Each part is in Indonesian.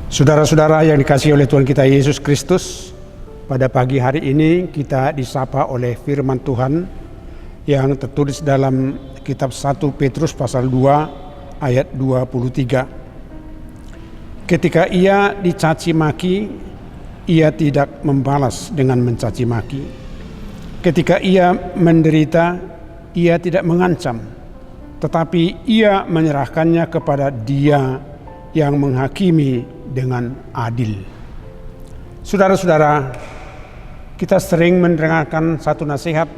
Saudara-saudara yang dikasihi oleh Tuhan kita Yesus Kristus, pada pagi hari ini kita disapa oleh firman Tuhan yang tertulis dalam kitab 1 Petrus pasal 2 ayat 23. Ketika ia dicaci maki, ia tidak membalas dengan mencaci maki. Ketika ia menderita, ia tidak mengancam, tetapi ia menyerahkannya kepada Dia yang menghakimi dengan adil. Saudara-saudara, kita sering mendengarkan satu nasihat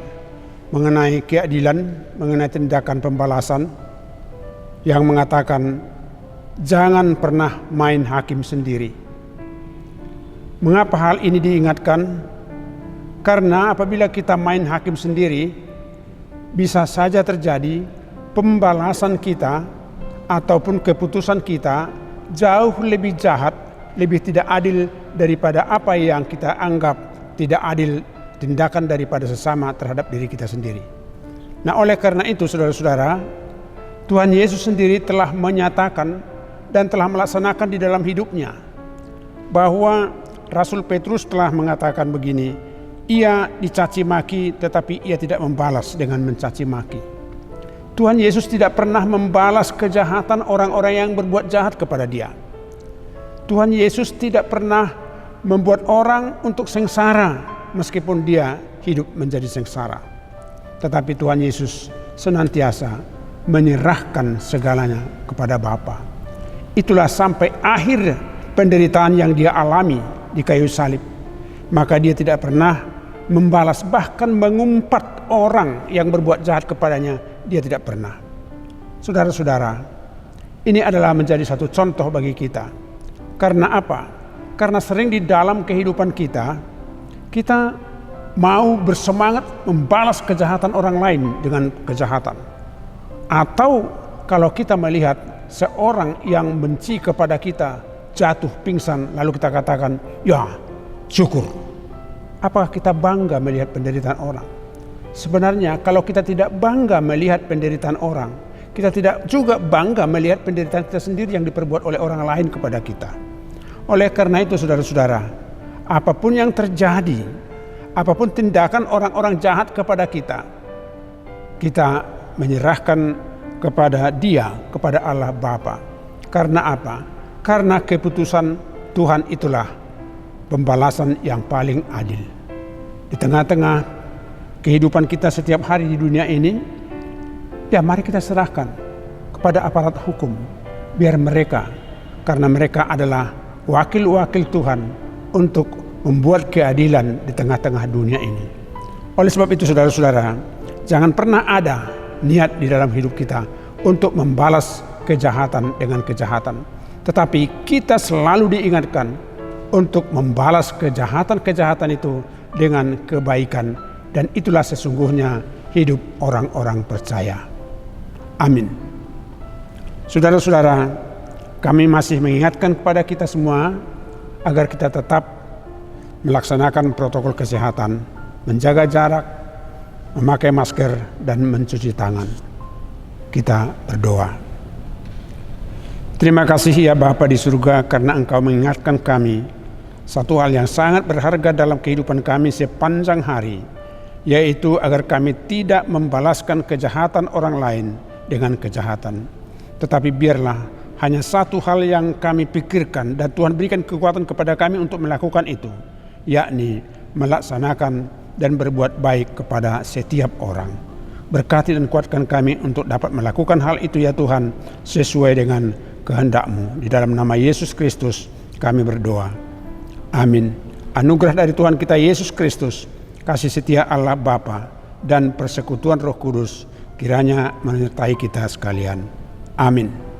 mengenai keadilan, mengenai tindakan pembalasan yang mengatakan jangan pernah main hakim sendiri. Mengapa hal ini diingatkan? Karena apabila kita main hakim sendiri, bisa saja terjadi pembalasan kita ataupun keputusan kita jauh lebih jahat, lebih tidak adil daripada apa yang kita anggap tidak adil tindakan daripada sesama terhadap diri kita sendiri. Nah, oleh karena itu saudara-saudara, Tuhan Yesus sendiri telah menyatakan dan telah melaksanakan di dalam hidupnya bahwa Rasul Petrus telah mengatakan begini, ia dicaci maki tetapi ia tidak membalas dengan mencaci maki. Tuhan Yesus tidak pernah membalas kejahatan orang-orang yang berbuat jahat kepada Dia. Tuhan Yesus tidak pernah membuat orang untuk sengsara meskipun Dia hidup menjadi sengsara. Tetapi Tuhan Yesus senantiasa menyerahkan segalanya kepada Bapa. Itulah sampai akhir penderitaan yang Dia alami di kayu salib. Maka Dia tidak pernah membalas, bahkan mengumpat orang yang berbuat jahat kepadanya. Dia tidak pernah. Saudara-saudara, ini adalah menjadi satu contoh bagi kita. Karena apa? Karena sering di dalam kehidupan kita mau bersemangat membalas kejahatan orang lain dengan kejahatan. Atau kalau kita melihat seorang yang benci kepada kita jatuh pingsan, lalu kita katakan, ya syukur. Apakah kita bangga melihat penderitaan orang? Sebenarnya kalau kita tidak bangga melihat penderitaan orang, kita tidak juga bangga melihat penderitaan kita sendiri yang diperbuat oleh orang lain kepada kita. Oleh karena itu saudara-saudara, apapun yang terjadi, apapun tindakan orang-orang jahat kepada kita menyerahkan kepada Dia, kepada Allah Bapa. Karena apa? Karena keputusan Tuhan itulah pembalasan yang paling adil. Di tengah-tengah kehidupan kita setiap hari di dunia ini, ya mari kita serahkan kepada aparat hukum, biar mereka, karena mereka adalah wakil-wakil Tuhan untuk membuat keadilan di tengah-tengah dunia ini. Oleh sebab itu saudara-saudara, jangan pernah ada niat di dalam hidup kita untuk membalas kejahatan dengan kejahatan. Tetapi kita selalu diingatkan untuk membalas kejahatan-kejahatan itu dengan kebaikan. Dan itulah sesungguhnya hidup orang-orang percaya. Amin. Saudara-saudara, kami masih mengingatkan kepada kita semua agar kita tetap melaksanakan protokol kesehatan, menjaga jarak, memakai masker, dan mencuci tangan. Kita berdoa. Terima kasih ya Bapa di surga, karena Engkau mengingatkan kami satu hal yang sangat berharga dalam kehidupan kami sepanjang hari, yaitu agar kami tidak membalaskan kejahatan orang lain dengan kejahatan. Tetapi biarlah hanya satu hal yang kami pikirkan dan Tuhan berikan kekuatan kepada kami untuk melakukan itu, yakni melaksanakan dan berbuat baik kepada setiap orang. Berkati dan kuatkan kami untuk dapat melakukan hal itu ya Tuhan, sesuai dengan kehendak-Mu. Di dalam nama Yesus Kristus kami berdoa. Amin. Anugerah dari Tuhan kita Yesus Kristus, kasih setia Allah Bapa, dan persekutuan Roh Kudus kiranya menyertai kita sekalian. Amin.